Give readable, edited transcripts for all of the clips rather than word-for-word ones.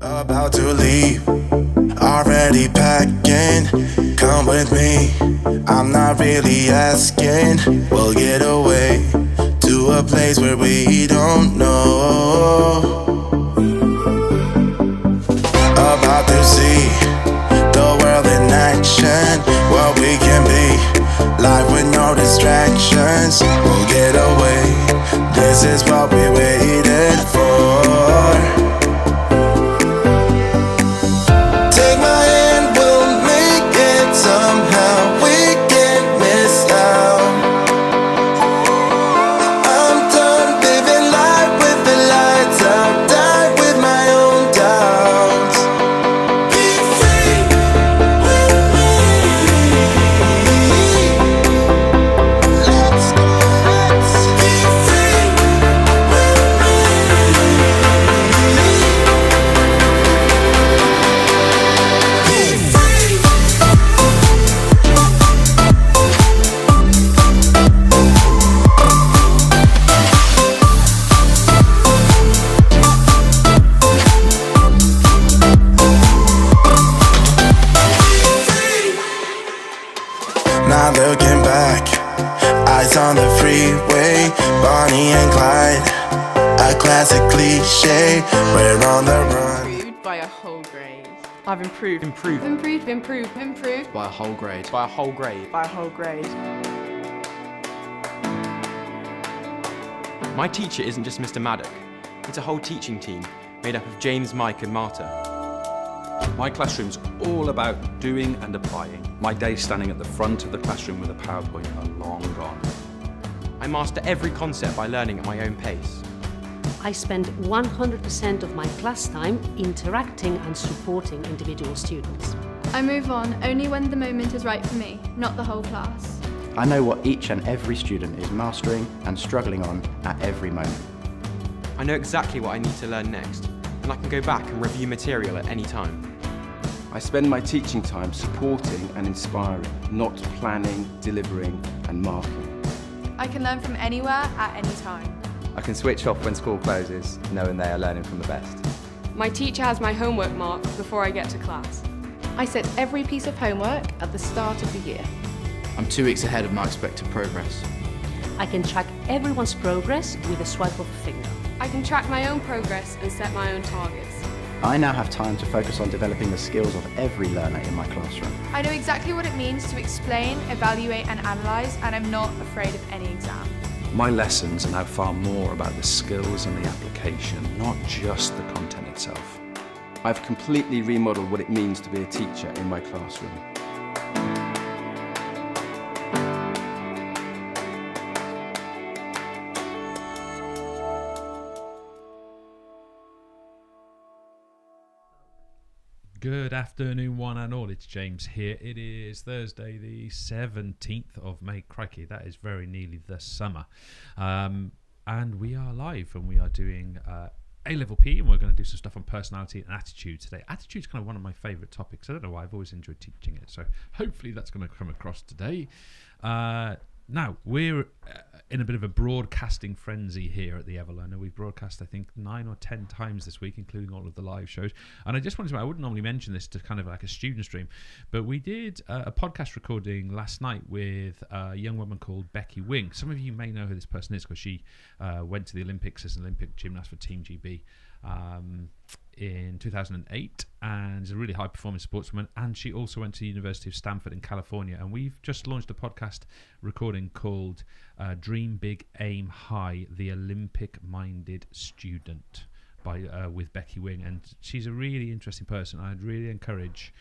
About to leave, already packing. Come with me, I'm not really asking. We'll get away to a place where we don't know. About to see the world in action, what we can be, life with no distractions. We'll get away, this is what we waited for. Take my hand, we'll make it somehow. We can't miss out. I'm done living life with the lights out. Die with my own doubts. Be free with me. Let's go, let's be free with me. Now looking back, eyes on the freeway, Bonnie and Clyde, a classic cliche, we're on the run. Improved by a whole grade. I've improved. Improved. By a whole grade. By a whole grade. My teacher isn't just Mr. Maddock. It's a whole teaching team made up of James, Mike and Marta. My classroom's all about doing and applying. My days standing at the front of the classroom with a PowerPoint are long gone. I master every concept by learning at my own pace. I spend 100% of my class time interacting and supporting individual students. I move on only when the moment is right for me, not the whole class. I know what each and every student is mastering and struggling on at every moment. I know exactly what I need to learn next, and I can go back and review material at any time. I spend my teaching time supporting and inspiring, not planning, delivering and marking. I can learn from anywhere at any time. I can switch off when school closes, knowing they are learning from the best. My teacher has my homework marked before I get to class. I set every piece of homework at the start of the year. I'm 2 weeks ahead of my expected progress. I can track everyone's progress with a swipe of a finger. I can track my own progress and set my own targets. I now have time to focus on developing the skills of every learner in my classroom. I know exactly what it means to explain, evaluate and analyse, and I'm not afraid of any exam. My lessons are now far more about the skills and the application, not just the content itself. I've completely remodeled what it means to be a teacher in my classroom. Good afternoon, one and all. It's James here. It is Thursday, the 17th of May. Crikey, that is very nearly the summer. And we are live and we are doing A-Level P, and we're going to do some stuff on personality and attitude today. Attitude is kind of one of my favourite topics. I don't know why, I've always enjoyed teaching it. So hopefully that's going to come across today. Now, we're in a bit of a broadcasting frenzy here at the EverLearner. We've broadcast, I think, 9 or 10 times this week, including all of the live shows. And I just wanted to, I wouldn't normally mention this to kind of like a student stream, but we did a podcast recording last night with a young woman called Becky Wing. Some of you may know who this person is because she went to the Olympics as an Olympic gymnast for Team GB. In 2008, and is a really high performing sportswoman, and she also went to the University of Stanford in California, and we've just launched a podcast recording called Dream Big Aim High, the Olympic Minded Student by with Becky Wing, and she's a really interesting person. I'd really encourage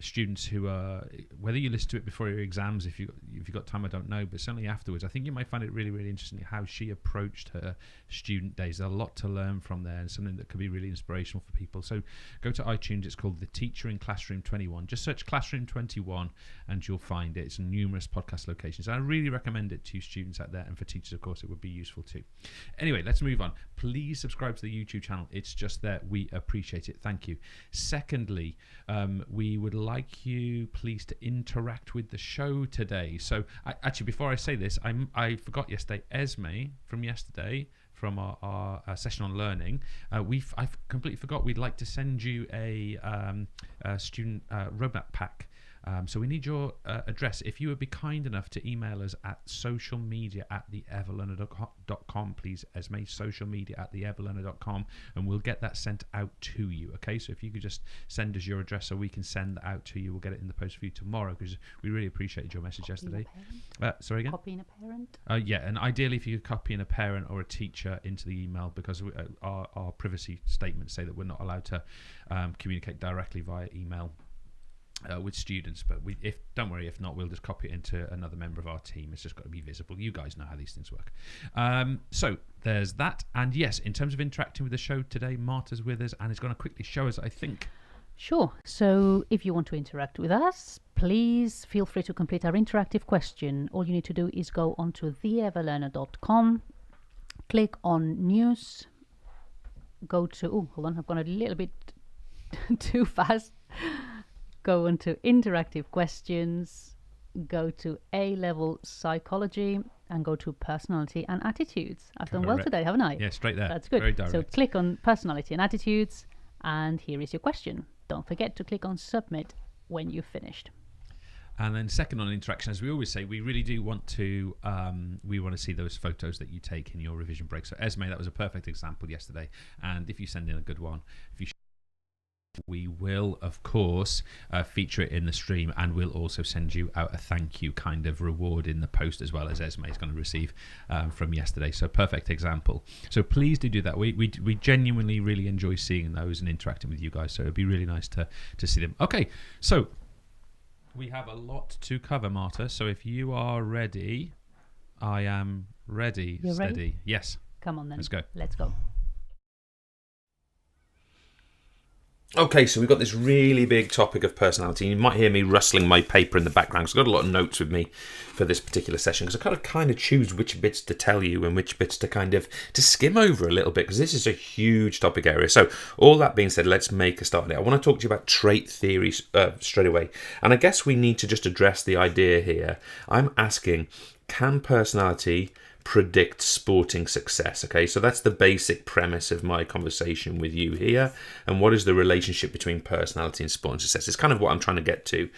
students who are, whether you listen to it before your exams, if you got time, I don't know, but certainly afterwards, I think you might find it really, really interesting how she approached her student days. There's a lot to learn from there, and something that could be really inspirational for people. So go to iTunes. It's called The Teacher in Classroom 21. Just search Classroom 21 and you'll find it. It's in numerous podcast locations. I really recommend it to students out there, and for teachers, of course, it would be useful too. Anyway, let's move on. Please subscribe to the YouTube channel. It's just there. We appreciate it. Thank you. Secondly, we would like you please to interact with the show today. So actually, before I say this, I forgot yesterday, Esme from yesterday from our session on learning, I've completely forgot we'd like to send you a student roadmap pack. So we need your address. If you would be kind enough to email us at socialmedia@theeverlearner.com, please, Esme, socialmedia@theeverlearner.com, and we'll get that sent out to you, okay? So if you could just send us your address so we can send that out to you, we'll get it in the post for you tomorrow, because we really appreciated your message yesterday. Sorry again? Copying a parent? Yeah, and ideally if you could copy in a parent or a teacher into the email, because our privacy statements say that we're not allowed to communicate directly via email with students, but don't worry, if not, we'll just copy it into another member of our team. It's just got to be visible. You guys know how these things work. So there's that. And yes, in terms of interacting with the show today, Marta's with us and is going to quickly show us, I think. Sure. So if you want to interact with us, please feel free to complete our interactive question. All you need to do is go onto theeverlearner.com, click on news, go to, hold on, I've gone a little bit too fast. Go into interactive questions, go to A-level psychology, and go to personality and attitudes. I've done well today, haven't I? Yeah, straight there. That's good. Very direct. So click on personality and attitudes, and here is your question. Don't forget to click on submit when you've finished. And then second on interaction, as we always say, we really do want to see those photos that you take in your revision break. So Esme, that was a perfect example yesterday. And if you send in a good one, we will, of course, feature it in the stream, and we'll also send you out a thank you kind of reward in the post, as well as Esme is going to receive from yesterday. So perfect example. So please do that. We genuinely really enjoy seeing those and interacting with you guys. So it'd be really nice to see them. Okay, so we have a lot to cover, Marta. So if you are ready, I am ready. You're Steady. ready? Yes. Come on then. Let's go. Let's go. Okay, so we've got this really big topic of personality. You might hear me rustling my paper in the background, because I've got a lot of notes with me for this particular session, because I kind of choose which bits to tell you and which bits to skim over a little bit, because this is a huge topic area. So all that being said, let's make a start on it. I want to talk to you about trait theory straight away. And I guess we need to just address the idea here. I'm asking, can personality predict sporting success? Okay, so that's the basic premise of my conversation with you here. And what is the relationship between personality and sporting success? It's kind of what I'm trying to get to.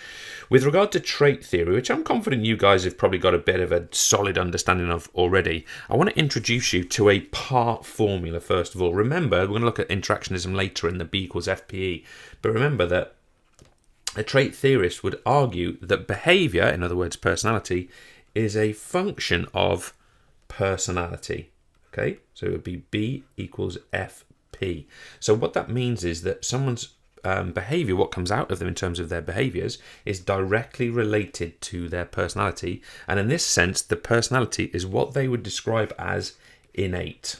With regard to trait theory, which I'm confident you guys have probably got a bit of a solid understanding of already, I want to introduce you to a part formula first of all. Remember, we're going to look at interactionism later in the B equals FPE, but remember that a trait theorist would argue that behavior, in other words personality, is a function of personality. Okay, so it would be B equals FP. So what that means is that someone's behavior, what comes out of them in terms of their behaviors, is directly related to their personality. And in this sense, the personality is what they would describe as innate.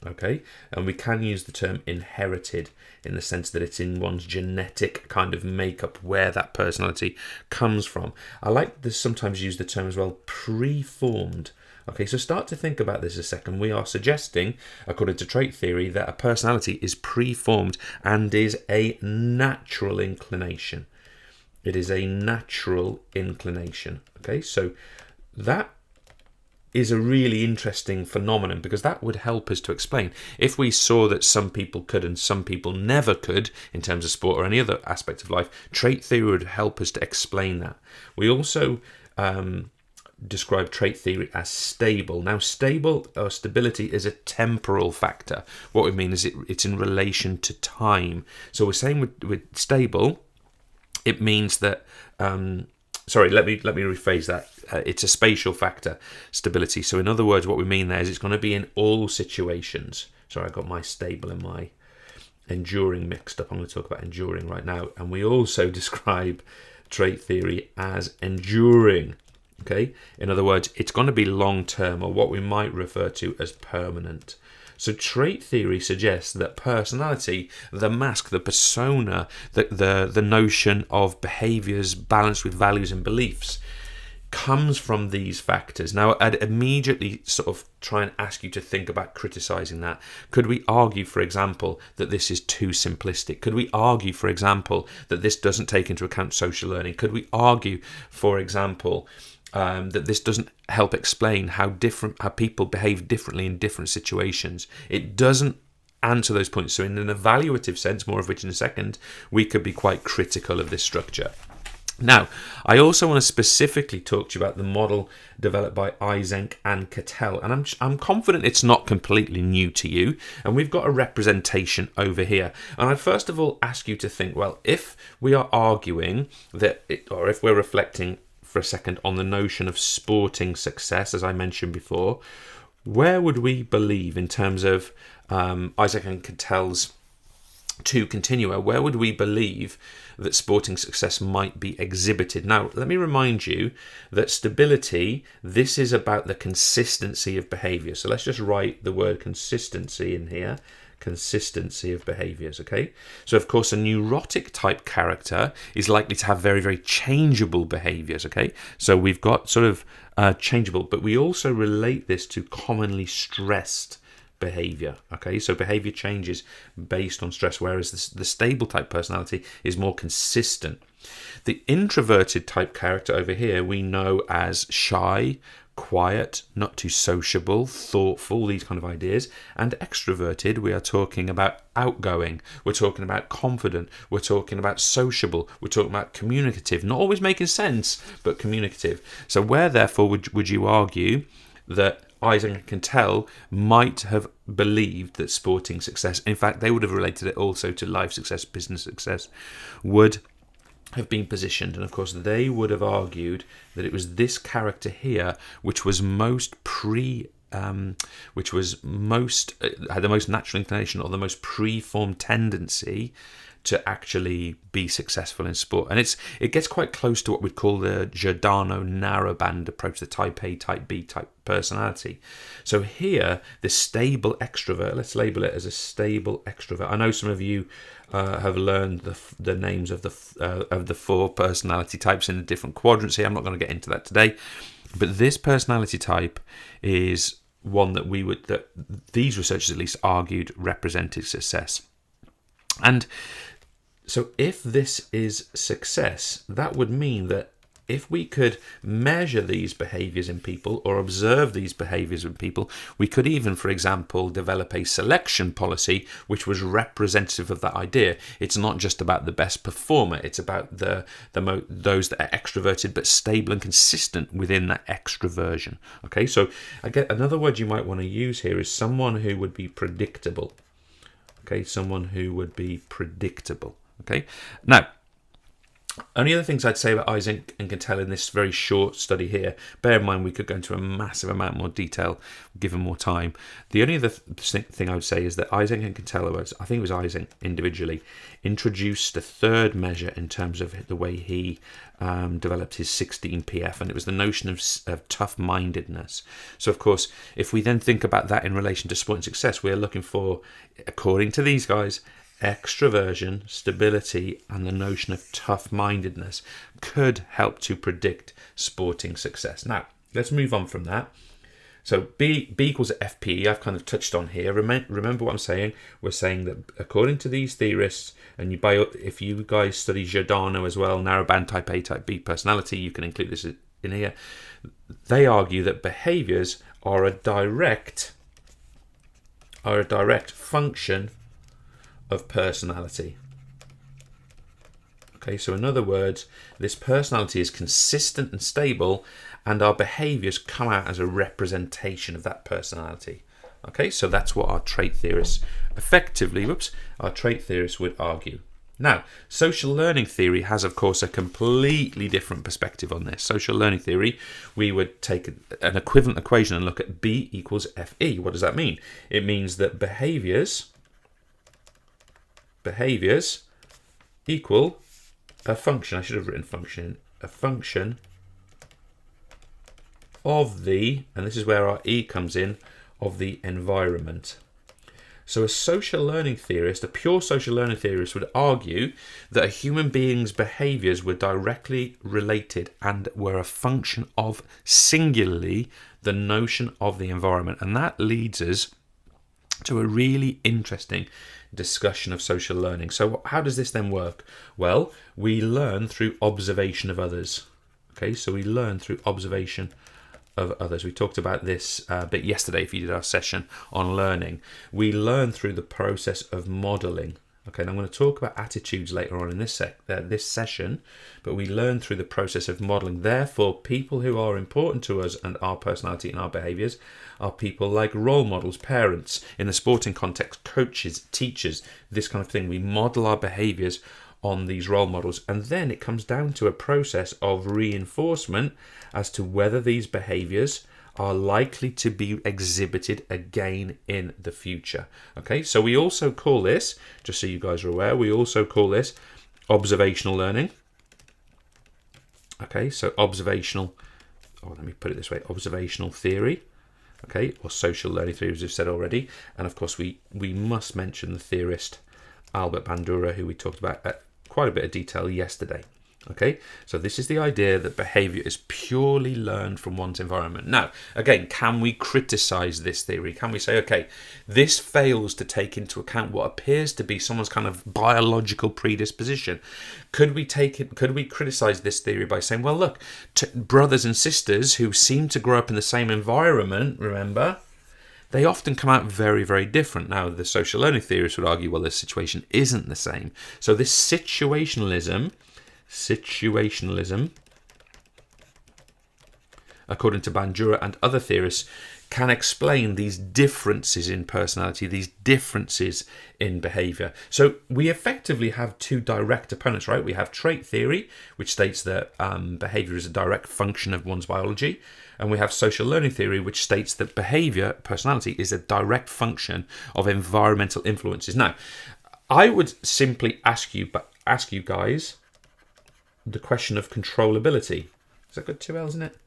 Okay, and we can use the term inherited in the sense that it's in one's genetic kind of makeup where that personality comes from. I like to sometimes use the term as well, preformed. Okay, so start to think about this a second. We are suggesting, according to trait theory, that a personality is preformed and is a natural inclination. It is a natural inclination. Okay, so that is a really interesting phenomenon, because that would help us to explain. If we saw that some people could and some people never could in terms of sport or any other aspect of life, trait theory would help us to explain that. We also describe trait theory as stable. Now, stable or stability is a temporal factor. What we mean is it's in relation to time. So we're saying with stable, it means that sorry, let me rephrase that. It's a spatial factor, stability. So in other words, what we mean there is it's going to be in all situations. Sorry, I got my stable and my enduring mixed up. I'm going to talk about enduring right now. And we also describe trait theory as enduring. Okay, in other words, it's going to be long term, or what we might refer to as permanent. So trait theory suggests that personality, the mask, the persona, the notion of behaviors balanced with values and beliefs, comes from these factors. Now, I'd immediately sort of try and ask you to think about criticizing that. Could we argue, for example, that this is too simplistic? Could we argue, for example, that this doesn't take into account social learning? Could we argue, for example, that this doesn't help explain how people behave differently in different situations. It doesn't answer those points. So in an evaluative sense, more of which in a second, we could be quite critical of this structure. Now, I also want to specifically talk to you about the model developed by Eysenck and Cattell, and I'm confident it's not completely new to you, and we've got a representation over here. And I'd first of all ask you to think, well, if we are arguing that, or if we're reflecting for a second on the notion of sporting success, as I mentioned before, where would we believe in terms of Eysenck and Cattell's two continua, where would we believe that sporting success might be exhibited? Now, let me remind you that stability, this is about the consistency of behavior. So let's just write the word consistency in here. Consistency of behaviors, okay? So, of course, a neurotic type character is likely to have very, very changeable behaviors, okay? So we've got sort of changeable, but we also relate this to commonly stressed behavior, okay? So behavior changes based on stress, whereas the stable type personality is more consistent. The introverted type character over here we know as shy, quiet, not too sociable, thoughtful, these kind of ideas. And extroverted, we are talking about outgoing, we're talking about confident, we're talking about sociable, we're talking about communicative, not always making sense, but communicative. So where therefore would you argue that Eysenck and Cattell might have believed that sporting success, in fact they would have related it also to life success, business success, would have been positioned, and of course they would have argued that it was this character here which was most had the most natural inclination or the most preformed tendency to actually be successful in sport. And it gets quite close to what we'd call the Giordano narrowband approach, the type A, type B type personality. So here, the stable extrovert, let's label it as a stable extrovert. I know some of you have learned the names of the four personality types in the different quadrants here. I'm not going to get into that today. But this personality type is one that these researchers at least argued represented success. And so if this is success, that would mean that if we could measure these behaviors in people or observe these behaviors in people, we could even, for example, develop a selection policy which was representative of that idea. It's not just about the best performer, it's about those that are extroverted but stable and consistent within that extroversion. Okay, so another word you might want to use here is someone who would be predictable. Okay, someone who would be predictable. Okay, now, only other things I'd say about Eysenck and Cattell in this very short study here, bear in mind we could go into a massive amount more detail given more time. The only other thing I would say is that Eysenck and Cattell, I think it was Eysenck individually, introduced a third measure in terms of the way he developed his 16PF, and it was the notion of tough-mindedness. So, of course, if we then think about that in relation to sport and success, we're looking for, according to these guys, extroversion, stability, and the notion of tough-mindedness could help to predict sporting success. Now, let's move on from that. So B equals FP, I've kind of touched on here. Remember what I'm saying? We're saying that according to these theorists, and if you guys study Giordano as well, narrowband type A, type B personality, you can include this in here. They argue that behaviors are a direct function of personality. Okay, so in other words, this personality is consistent and stable, and our behaviors come out as a representation of that personality. Okay, so that's what our trait theorists would argue. Now, social learning theory has, of course, a completely different perspective on this. Social learning theory, we would take an equivalent equation and look at B equals FE. What does that mean? It means that behaviors equal a function. I should have written function. A function of the, and this is where our E comes in, of the environment. So a social learning theorist, a pure social learning theorist, would argue that a human being's behaviors were directly related and were a function of singularly the notion of the environment. And that leads us to a really interesting discussion of social learning. So how does this then work? Well, we learn through observation of others. Okay, so we learn through observation of others. We talked about this a bit yesterday if you did our session on learning. We learn through the process of modelling. Okay, and I'm going to talk about attitudes later on in this session, but we learn through the process of modelling. Therefore, people who are important to us and our personality and our behaviours are people like role models, parents, in the sporting context, coaches, teachers, this kind of thing. We model our behaviours on these role models, and then it comes down to a process of reinforcement as to whether these behaviours are likely to be exhibited again in the future. Okay, so we also call this, just so you guys are aware, we also call this observational learning. Okay, so observational theory. Okay, or social learning theory, as we've said already. And of course, we must mention the theorist Albert Bandura, who we talked about at quite a bit of detail yesterday. Okay, so this is the idea that behavior is purely learned from one's environment. Now, again, can we criticize this theory? Can we say, okay, this fails to take into account what appears to be someone's kind of biological predisposition? Could we criticize this theory by saying, well, look, brothers and sisters who seem to grow up in the same environment, remember, they often come out very, very different. Now, the social learning theorists would argue, well, the situation isn't the same. So this situationalism, according to Bandura and other theorists, can explain these differences in personality, these differences in behavior. So we effectively have two direct opponents, right? We have trait theory, which states that behavior is a direct function of one's biology. And we have social learning theory, which states that behavior, personality, is a direct function of environmental influences. Now, I would simply ask you guys the question of controllability. Has that got two L's in it?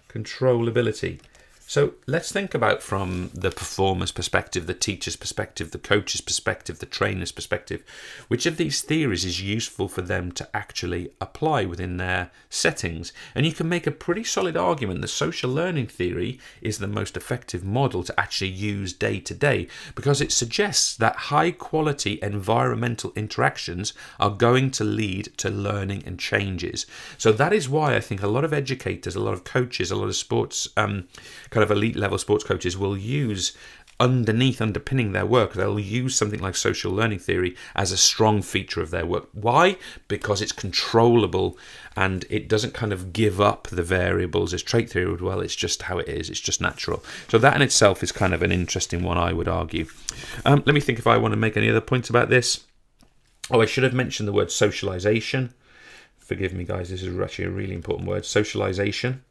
Controllability. So let's think about from the performer's perspective, the teacher's perspective, the coach's perspective, the trainer's perspective, which of these theories is useful for them to actually apply within their settings. And you can make a pretty solid argument that social learning theory is the most effective model to actually use day to day, because it suggests that high quality environmental interactions are going to lead to learning and changes. So that is why I think a lot of educators, a lot of coaches, a lot of sports kind of elite level sports coaches will use underpinning their work, they'll use something like social learning theory as a strong feature of their work. Why? Because it's controllable and it doesn't kind of give up the variables as trait theory would. Well, it's just how it is, it's just natural. So that in itself is kind of an interesting one, I would argue. Let me think if I want to make any other points about this. Oh, I should have mentioned the word socialization. Forgive me, guys, this is actually a really important word, socialization.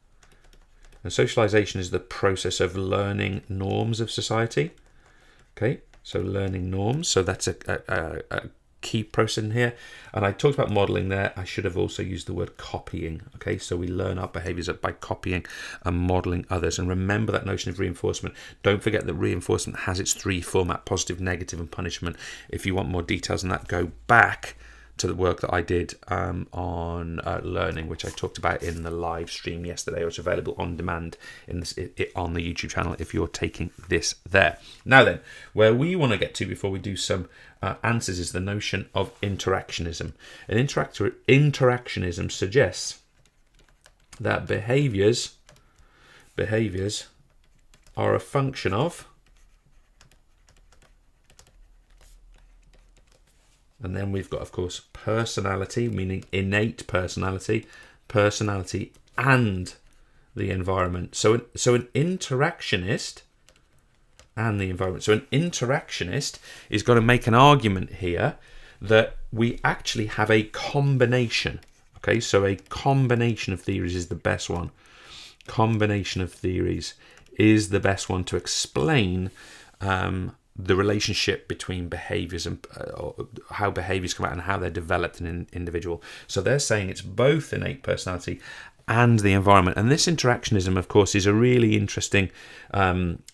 And socialization is the process of learning norms of society. Okay, so learning norms. So that's a key process in here. And I talked about modeling there. I should have also used the word copying. Okay, so we learn our behaviors by copying and modeling others. And remember that notion of reinforcement. Don't forget that reinforcement has its three format: positive, negative, and punishment. If you want more details on that, go back to the work that I did on learning, which I talked about in the live stream yesterday, which is available on demand on the YouTube channel if you're taking this there. Now then, where we want to get to before we do some answers is the notion of interactionism. And interactionism suggests that behaviors are a function of, and then we've got, of course, personality, meaning innate personality and the environment. So an interactionist and the environment. So an interactionist is going to make an argument here that we actually have a combination. Okay, so a combination of theories is the best one. Combination of theories is the best one to explain the relationship between behaviors and how behaviors come out and how they're developed in an individual. So they're saying it's both innate personality and the environment. And this interactionism, of course, is a really interesting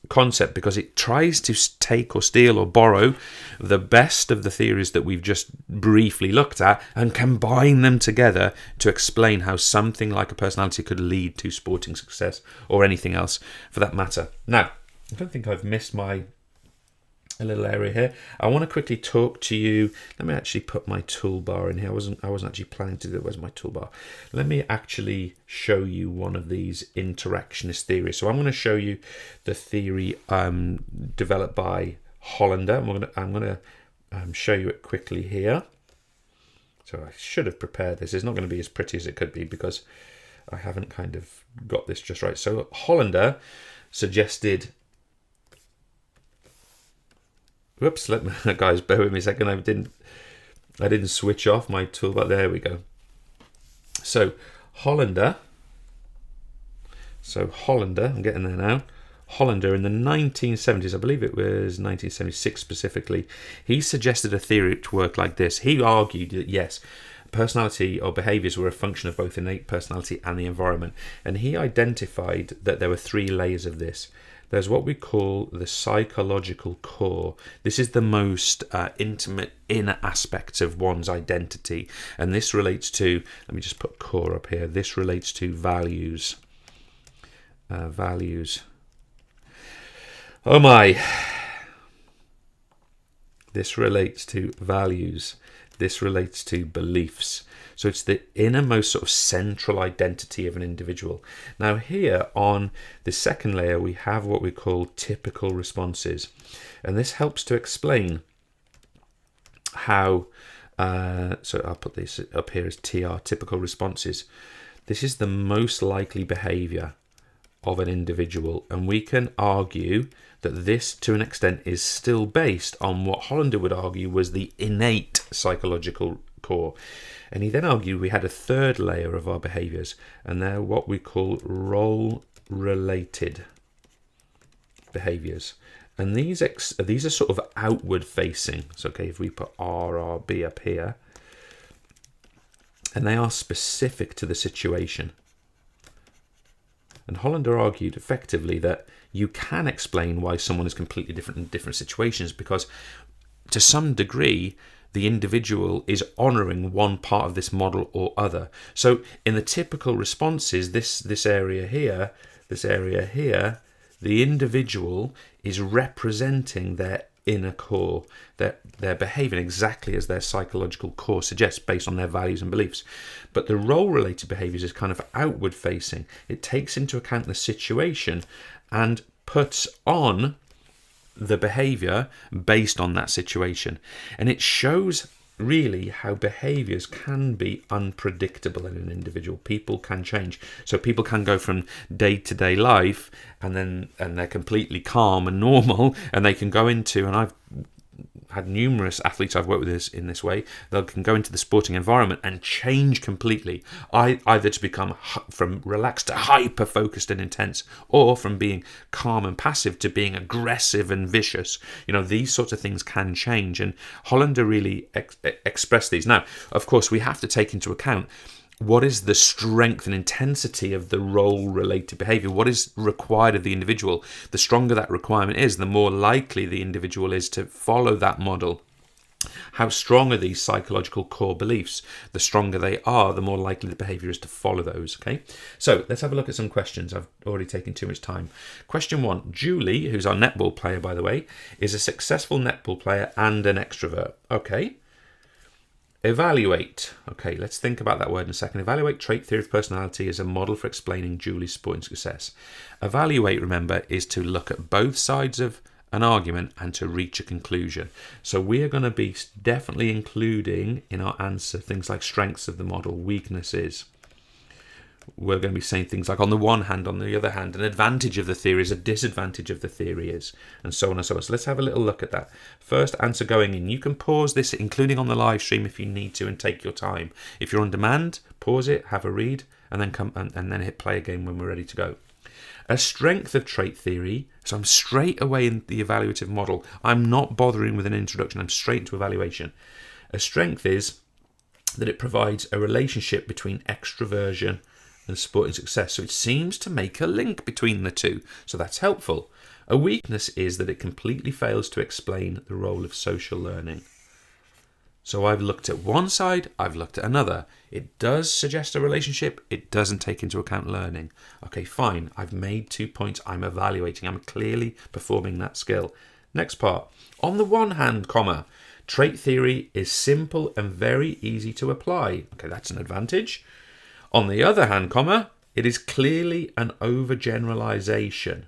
concept because it tries to take or steal or borrow the best of the theories that we've just briefly looked at and combine them together to explain how something like a personality could lead to sporting success or anything else for that matter. Now, I don't think I've missed my a little area here. I want to quickly talk to you. Let me actually put my toolbar in here. I wasn't actually planning to do it. Where's my toolbar? Let me actually show you one of these interactionist theories. So I'm going to show you the theory developed by Hollander. I'm going to show you it quickly here. So I should have prepared this. It's not going to be as pretty as it could be because I haven't kind of got this just right. So Hollander suggested. Whoops, guys, bear with me a second. I didn't switch off my toolbar. There we go. So Hollander, I'm getting there now. Hollander in the 1970s, I believe it was 1976 specifically, he suggested a theory to work like this. He argued that yes, personality or behaviors were a function of both innate personality and the environment, and he identified that there were 3 layers of this. There's what we call the psychological core. This is the most intimate inner aspects of one's identity. And this relates to, let me just put core up here. This relates to values. Values. Oh my. This relates to values. This relates to beliefs. So it's the innermost sort of central identity of an individual. Now here on the second layer, we have what we call typical responses. And this helps to explain how, so I'll put this up here as TR, typical responses. This is the most likely behavior of an individual. And we can argue that this, to an extent, is still based on what Hollander would argue was the innate psychological core. And he then argued we had a third layer of our behaviors, and they're what we call role-related behaviors. And these are sort of outward facing. So, okay, if we put RRB up here, and they are specific to the situation. And Hollander argued effectively that you can explain why someone is completely different in different situations, because to some degree, the individual is honouring one part of this model or other. So in the typical responses, this area here, the individual is representing their inner core. They're behaving exactly as their psychological core suggests based on their values and beliefs. But the role-related behaviours is kind of outward facing. It takes into account the situation and puts on the behavior based on that situation. And it shows really how behaviors can be unpredictable in an individual. People can change. So people can go from day-to-day life and they're completely calm and normal, and they can go into, and I've had numerous athletes I've worked with in this way, they can go into the sporting environment and change completely, either to become from relaxed to hyper focused and intense, or from being calm and passive to being aggressive and vicious. You know, these sorts of things can change, and Hollander really expressed these. Now, of course, we have to take into account what is the strength and intensity of the role-related behavior? What is required of the individual? The stronger that requirement is, the more likely the individual is to follow that model. How strong are these psychological core beliefs? The stronger they are, the more likely the behavior is to follow those. Okay, so let's have a look at some questions. I've already taken too much time. Question 1. Julie, who's our netball player, by the way, is a successful netball player and an extrovert. Okay. Evaluate. Okay, let's think about that word in a second. Evaluate trait theory of personality as a model for explaining Julie's sporting success. Evaluate, remember, is to look at both sides of an argument and to reach a conclusion. So we are going to be definitely including in our answer things like strengths of the model, weaknesses. We're going to be saying things like, on the one hand, on the other hand, an advantage of the theory is, a disadvantage of the theory is, and so on and so on. So let's have a little look at that. First answer going in. You can pause this, including on the live stream if you need to, and take your time. If you're on demand, pause it, have a read, and then come and then hit play again when we're ready to go. A strength of trait theory, so I'm straight away in the evaluative model. I'm not bothering with an introduction, I'm straight into evaluation. A strength is that it provides a relationship between extroversion and sporting success. So it seems to make a link between the two. So that's helpful. A weakness is that it completely fails to explain the role of social learning. So I've looked at one side, I've looked at another. It does suggest a relationship, it doesn't take into account learning. Okay, fine, I've made 2 points, I'm evaluating, I'm clearly performing that skill. Next part. On the one hand, comma, trait theory is simple and very easy to apply. Okay, that's an advantage. On the other hand, comma, it is clearly an overgeneralization.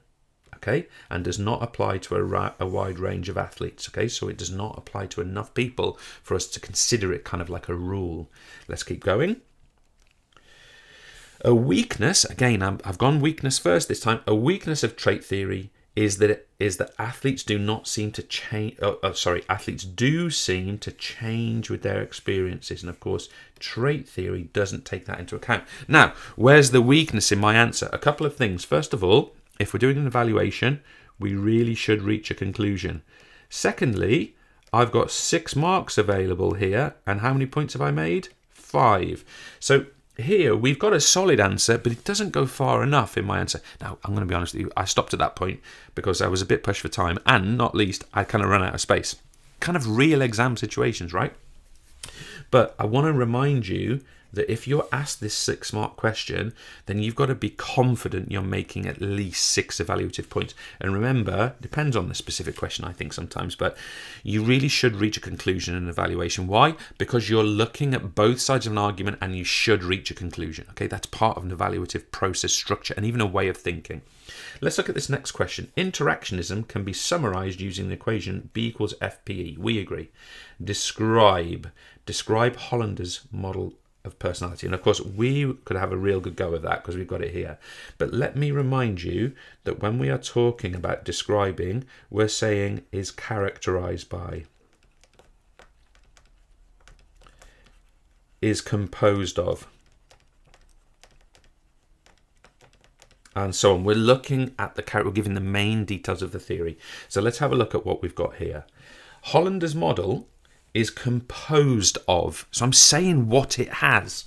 Okay, and does not apply to a wide range of athletes. Okay, so it does not apply to enough people for us to consider it kind of like a rule. Let's keep going. A weakness, again, I've gone weakness first this time. A weakness of trait theory is that athletes do not seem to change. Athletes do seem to change with their experiences, and of course, trait theory doesn't take that into account. Now, where's the weakness in my answer? A couple of things. First of all, if we're doing an evaluation, we really should reach a conclusion. Secondly, I've got 6 marks available here, and how many points have I made? 5. So here we've got a solid answer, but it doesn't go far enough in my answer. Now, I'm going to be honest with you, I stopped at that point because I was a bit pushed for time, and not least, I kind of ran out of space. Kind of real exam situations, right? But I want to remind you that if you're asked this 6-mark question, then you've got to be confident you're making at least 6 evaluative points. And remember, depends on the specific question, I think sometimes, but you really should reach a conclusion in an evaluation. Why? Because you're looking at both sides of an argument and you should reach a conclusion. Okay, that's part of an evaluative process structure and even a way of thinking. Let's look at this next question. Interactionism can be summarized using the equation B equals FPE. We agree. Describe Hollander's model of personality. And of course, we could have a real good go at that because we've got it here. But let me remind you that when we are talking about describing, we're saying is characterized by, is composed of, and so on. We're looking at the character, we're giving the main details of the theory. So let's have a look at what we've got here. Hollander's model is composed of, so I'm saying what it has,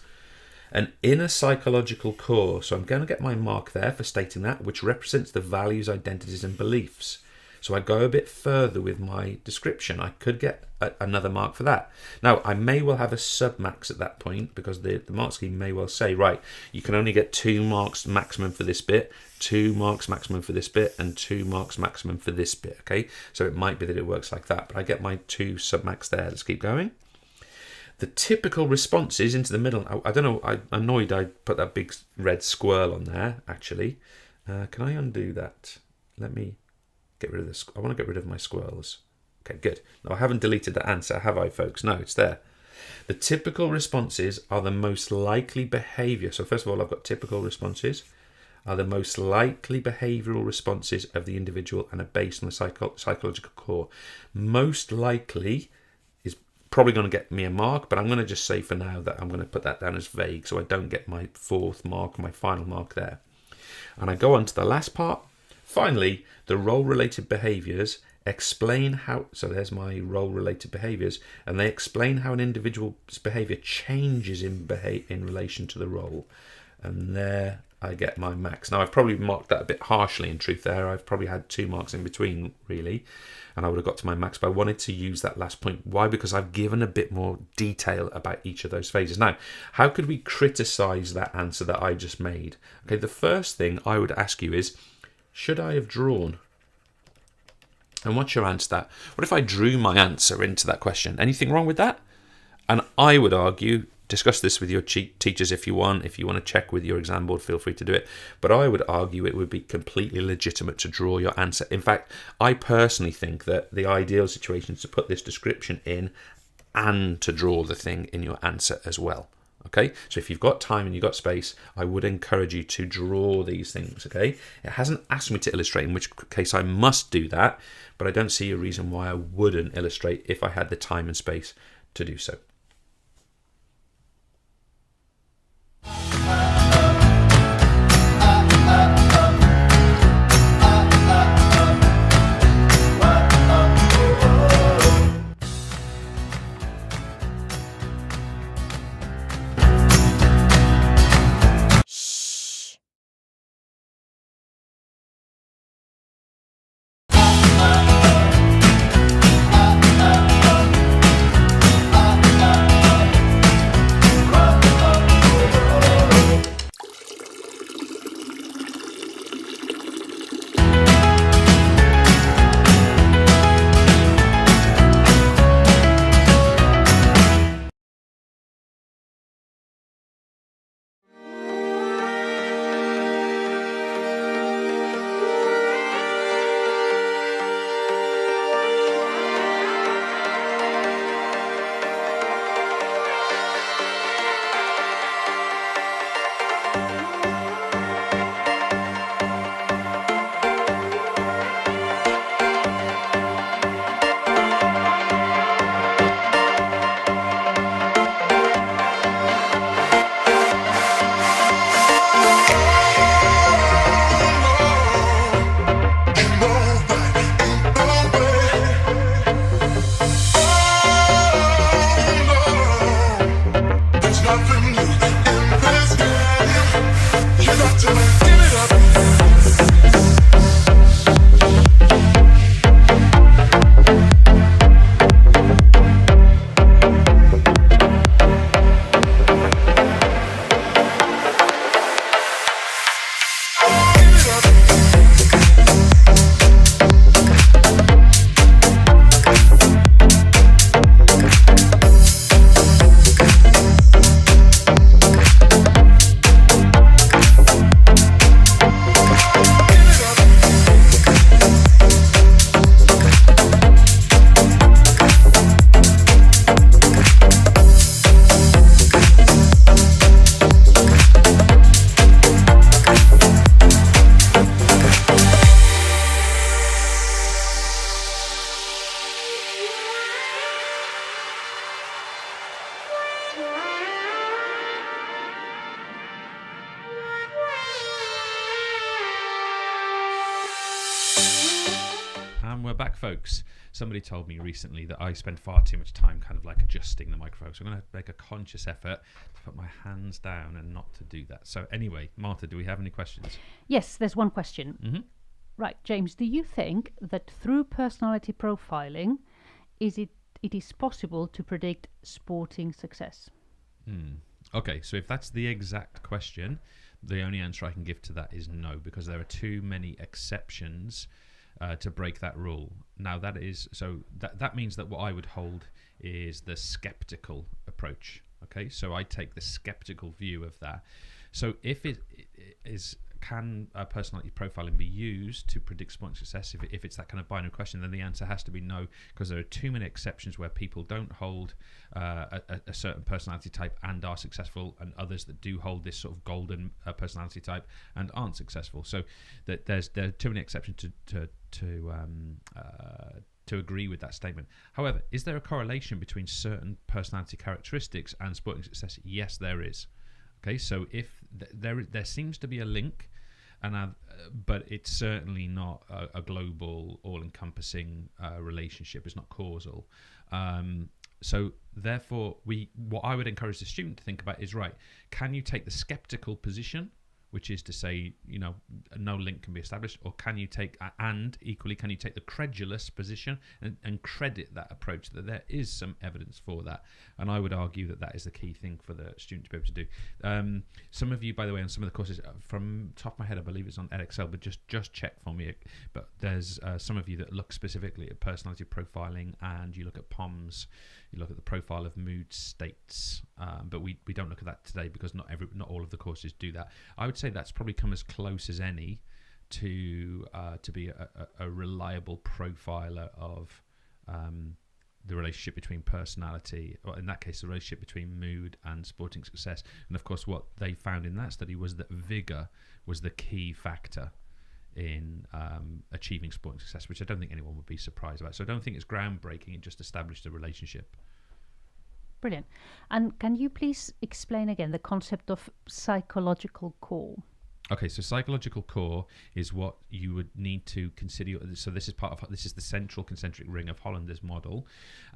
an inner psychological core. So I'm going to get my mark there for stating that, which represents the values, identities and beliefs. So I go a bit further with my description. I could get another mark for that. Now, I may well have a sub-max at that point because the mark scheme may well say, right, you can only get 2 marks maximum for this bit, 2 marks maximum for this bit, and 2 marks maximum for this bit, okay? So it might be that it works like that, but I get my 2 sub-max there. Let's keep going. The typical responses into the middle. I don't know, I'm annoyed I put that big red squirrel on there, actually. Can I undo that? Let me get rid of this. I want to get rid of my squirrels. Okay, good. Now, I haven't deleted the answer, have I, folks? No, it's there. The typical responses are the most likely behavior. So first of all, I've got typical responses are the most likely behavioral responses of the individual and are based on the psychological core. Most likely is probably going to get me a mark, but I'm going to just say for now that I'm going to put that down as vague so I don't get my 4th mark, my final mark there. And I go on to the last part. Finally, the role-related behaviours explain how, so there's my role-related behaviours, and they explain how an individual's behaviour changes in relation to the role. And there I get my max. Now, I've probably marked that a bit harshly in truth there. I've probably had 2 marks in between, really, and I would have got to my max, but I wanted to use that last point. Why? Because I've given a bit more detail about each of those phases. Now, how could we criticise that answer that I just made? Okay, the first thing I would ask you is, should I have drawn? And what's your answer to that? What if I drew my answer into that question? Anything wrong with that? And I would argue, discuss this with your teachers if you want. If you want to check with your exam board, feel free to do it. But I would argue it would be completely legitimate to draw your answer. In fact, I personally think that the ideal situation is to put this description in and to draw the thing in your answer as well. Okay, so if you've got time and you've got space, I would encourage you to draw these things, okay? It hasn't asked me to illustrate, in which case I must do that, but I don't see a reason why I wouldn't illustrate if I had the time and space to do so. And we're back, folks. Somebody told me recently that I spend far too much time kind of like adjusting the microphone. So I'm going to make a conscious effort to put my hands down and not to do that. So anyway, Martha, do we have any questions? Yes, there's one question. Mm-hmm. Right, James, do you think that through personality profiling, it is possible to predict sporting success? Okay, so if that's the exact question, the only answer I can give to that is no, because there are too many exceptions to break that rule. Now that means that what I would hold is the skeptical approach. Okay, so I take the skeptical view of that. So if it is, can personality profiling be used to predict sporting success? If it's that kind of binary question, then the answer has to be no, because there are too many exceptions where people don't hold a certain personality type and are successful, and others that do hold this sort of golden personality type and aren't successful. So that there are too many exceptions to agree with that statement. However, is there a correlation between certain personality characteristics and sporting success? Yes, there is. Okay, so if there seems to be a link, but it's certainly not a global, all-encompassing relationship. It's not causal. So therefore, what I would encourage the student to think about is, right, can you take the skeptical position, which is to say, no link can be established, or can you take the credulous position and credit that approach, that there is some evidence for that? And I would argue that is the key thing for the student to be able to do. Some of you, by the way, on some of the courses, from top of my head, I believe it's on EdXL, but just check for me. But there's some of you that look specifically at personality profiling, and you look at POMS, you look at the profile of mood states, but we don't look at that today because not all of the courses do that. I would say that's probably come as close as any to be a reliable profiler of the relationship between personality, or in that case the relationship between mood and sporting success. And of course what they found in that study was that vigour was the key factor in achieving sporting success, which I don't think anyone would be surprised about. So I don't think it's groundbreaking, it just established a relationship. Brilliant. And can you please explain again the concept of psychological core? Okay, so psychological core is what you would need to consider. So this is the central concentric ring of Hollander's model,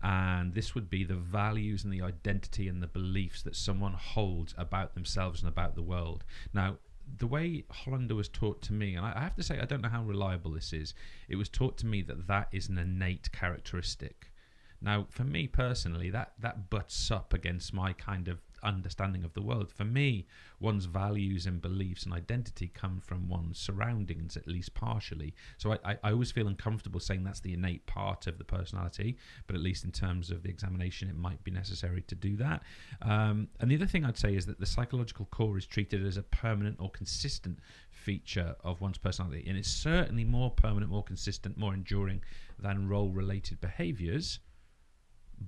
and this would be the values and the identity and the beliefs that someone holds about themselves and about the world. Now, the way Hollander was taught to me, and I have to say I don't know how reliable this is, it was taught to me that is an innate characteristic. Now, for me personally, that butts up against my kind of understanding of the world. For me, one's values and beliefs and identity come from one's surroundings, at least partially. So I always feel uncomfortable saying that's the innate part of the personality, but at least in terms of the examination, it might be necessary to do that. And the other thing I'd say is that the psychological core is treated as a permanent or consistent feature of one's personality, and it's certainly more permanent, more consistent, more enduring than role-related behaviours.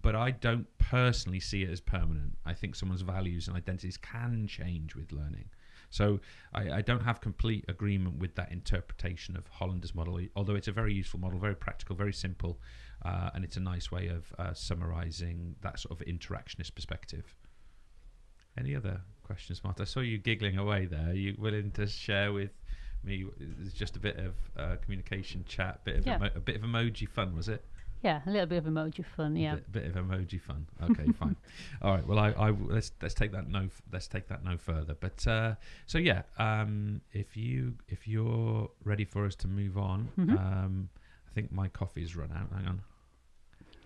But I don't personally see it as permanent. I think someone's values and identities can change with learning. So I don't have complete agreement with that interpretation of Hollander's model, although it's a very useful model, very practical, very simple, and it's a nice way of summarising that sort of interactionist perspective. Any other questions, Martha? I saw you giggling away there. Are you willing to share with me? It's just a bit of communication chat, a bit of emoji fun, was it? Yeah, a little bit of emoji fun. Yeah, bit of emoji fun. Okay, fine. All right. Well, let's take that no further. But so yeah, if you're ready for us to move on, I think my coffee's run out. Hang on,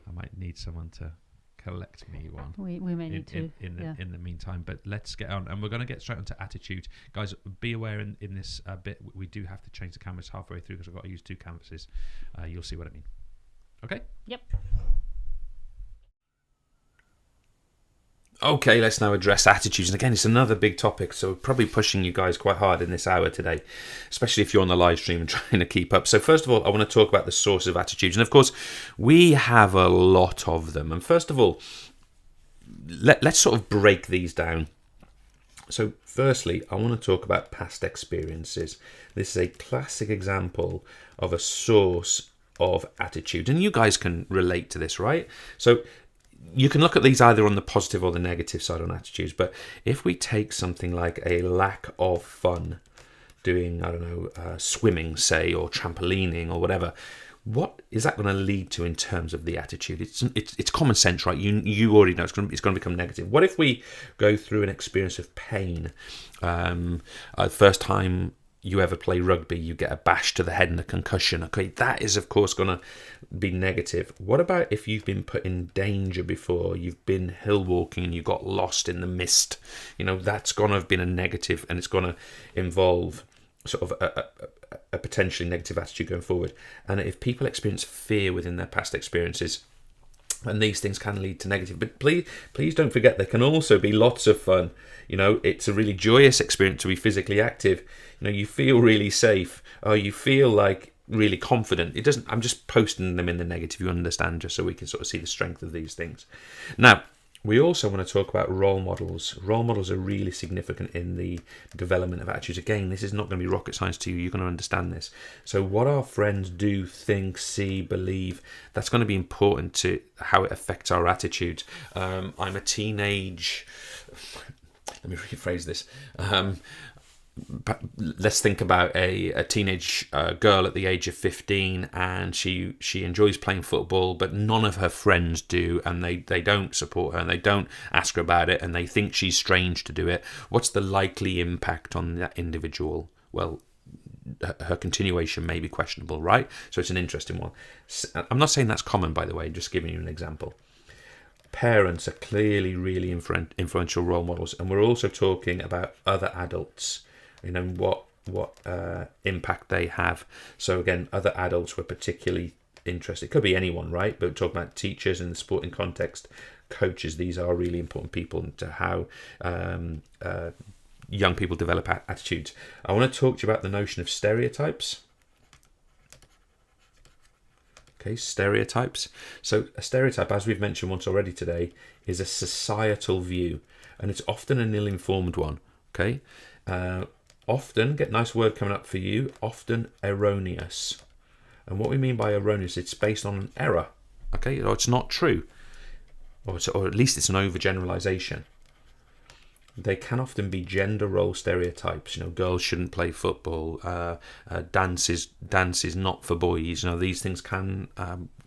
I might need someone to collect me one. We may need to in the meantime. But let's get on, and we're going to get straight onto attitude, guys. Be aware in this bit we do have to change the canvas halfway through because I've got to use two canvases. You'll see what I mean. Okay? Yep. Okay, let's now address attitudes. And again, it's another big topic, so we're probably pushing you guys quite hard in this hour today, especially if you're on the live stream and trying to keep up. So first of all, I want to talk about the source of attitudes. And of course, we have a lot of them. And first of all, let's sort of break these down. So firstly, I want to talk about past experiences. This is a classic example of a source of attitude, and you guys can relate to this, right? So you can look at these either on the positive or the negative side on attitudes, but if we take something like a lack of fun doing, I don't know, swimming, say, or trampolining or whatever, What is that going to lead to in terms of the attitude? It's common sense, right? You already know it's going to become negative. What if we go through an experience of pain? First time you ever play rugby, you get a bash to the head and a concussion. Okay, that is of course going to be negative. What about if you've been put in danger before? You've been hill walking and you got lost in the mist. That's going to have been a negative, and it's going to involve sort of a potentially negative attitude going forward. And if people experience fear within their past experiences, and these things can lead to negative, but please don't forget there can also be lots of fun. It's a really joyous experience to be physically active. You feel really safe, or you feel like really confident. It doesn't. I'm just posting them in the negative, you understand, just so we can sort of see the strength of these things. Now, we also want to talk about role models. Role models are really significant in the development of attitudes. Again, this is not going to be rocket science to you. You're going to understand this. So what our friends do, think, see, believe, that's going to be important to how it affects our attitudes. I'm a teenage... Let me rephrase this. Let's think about a teenage girl at the age of 15, and she enjoys playing football, but none of her friends do, and they don't support her, and they don't ask her about it, and they think she's strange to do it. What's the likely impact on that individual? Well, her continuation may be questionable, right? So it's an interesting one. I'm not saying that's common, by the way, just giving you an example. Parents are clearly really influential role models, and we're also talking about other adults, what impact they have. So again, other adults were particularly interested. It could be anyone, right? But we're talking about teachers in the sporting context, coaches. These are really important people to how young people develop attitudes. I want to talk to you about the notion of stereotypes. Okay, stereotypes. So a stereotype, as we've mentioned once already today, is a societal view, and it's often an ill-informed one. Okay, often, get nice word coming up for you, often erroneous. And what we mean by erroneous, it's based on an error. Okay, or it's not true, or at least it's an overgeneralization. They can often be gender role stereotypes. Girls shouldn't play football. Dance is not for boys. These things can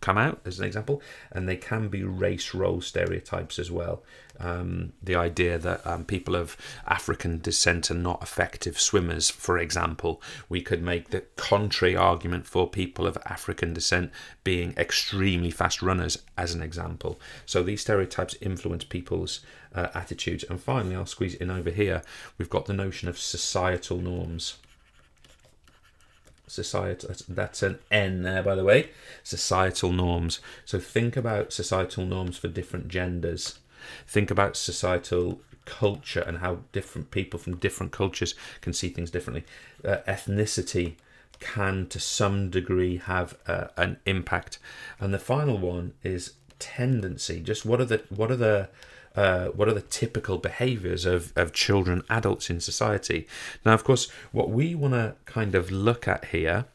come out as an example, and they can be race role stereotypes as well. The idea that people of African descent are not effective swimmers, for example. We could make the contrary argument for people of African descent being extremely fast runners, as an example. So these stereotypes influence people's attitudes. And finally, I'll squeeze it in over here. We've got the notion of societal norms. That's an N there, by the way. Societal norms. So think about societal norms for different genders. Think about societal culture and how different people from different cultures can see things differently. Ethnicity can, to some degree, have an impact. And the final one is tendency. Just what are the typical behaviours of children, adults in society? Now, of course, what we want to kind of look at here,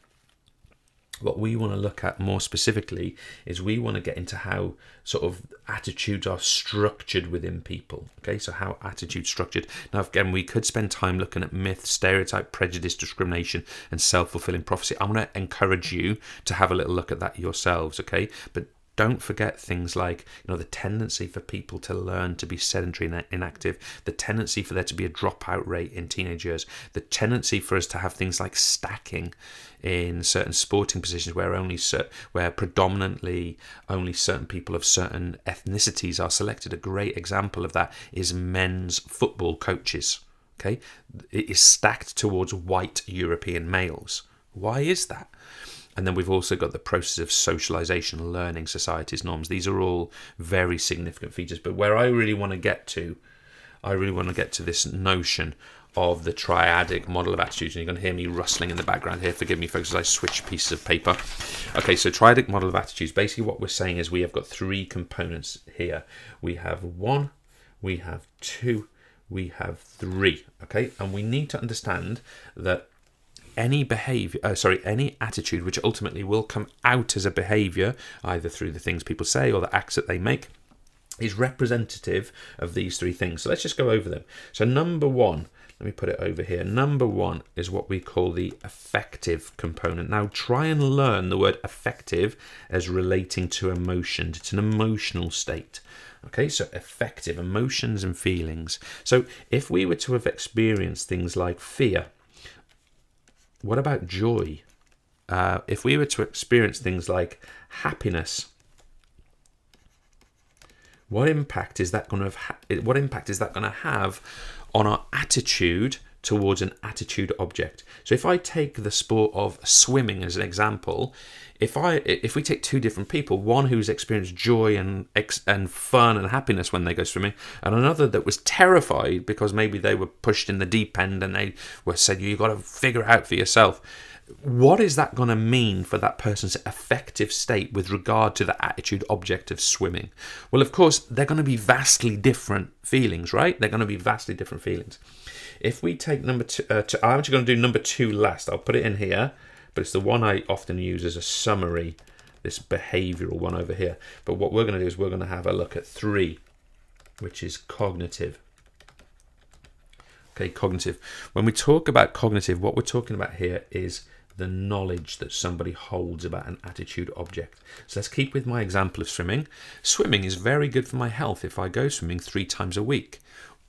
what we want to look at more specifically, is we want to get into how sort of attitudes are structured within people. Okay, so how attitudes structured. Now, again, we could spend time looking at myth, stereotype, prejudice, discrimination, and self-fulfilling prophecy. I want to encourage you to have a little look at that yourselves, okay? But don't forget things like, the tendency for people to learn to be sedentary and inactive, the tendency for there to be a dropout rate in teenage years, the tendency for us to have things like stacking in certain sporting positions where predominantly only certain people of certain ethnicities are selected. A great example of that is men's football coaches. Okay, it is stacked towards white European males. Why is that? And then we've also got the process of socialization, learning, society's norms. These are all very significant features. But where I really want to get to this notion of the triadic model of attitudes. And you're going to hear me rustling in the background here. Forgive me, folks, as I switch pieces of paper. Okay, so triadic model of attitudes. Basically what we're saying is we have got three components here. We have 1, we have 2, we have 3. Okay, and we need to understand that any attitude which ultimately will come out as a behavior, either through the things people say or the acts that they make, is representative of these three things. So let's just go over them. So number 1, Let me put it over here. Number 1 is what we call the affective component. Now try and learn the word affective as relating to emotions. It's an emotional state. Okay, so affective, emotions and feelings. So if we were to have experienced things like fear, what about joy? If we were to experience things like happiness, what impact is that going to have on our attitude towards an attitude object? So if I take the sport of swimming as an example, if we take two different people, one who's experienced joy and fun and happiness when they go swimming, and another that was terrified because maybe they were pushed in the deep end and they were said, you've got to figure it out for yourself. What is that going to mean for that person's affective state with regard to the attitude object of swimming? Well, of course, they're going to be vastly different feelings, right? They're going to be vastly different feelings. If we take number 2, I'm actually going to do number 2 last. I'll put it in here, but it's the one I often use as a summary, this behavioural one over here. But what we're going to do is we're going to have a look at 3, which is cognitive. Okay, cognitive. When we talk about cognitive, what we're talking about here is the knowledge that somebody holds about an attitude object. So let's keep with my example of swimming. Swimming is very good for my health if I go swimming 3 times a week.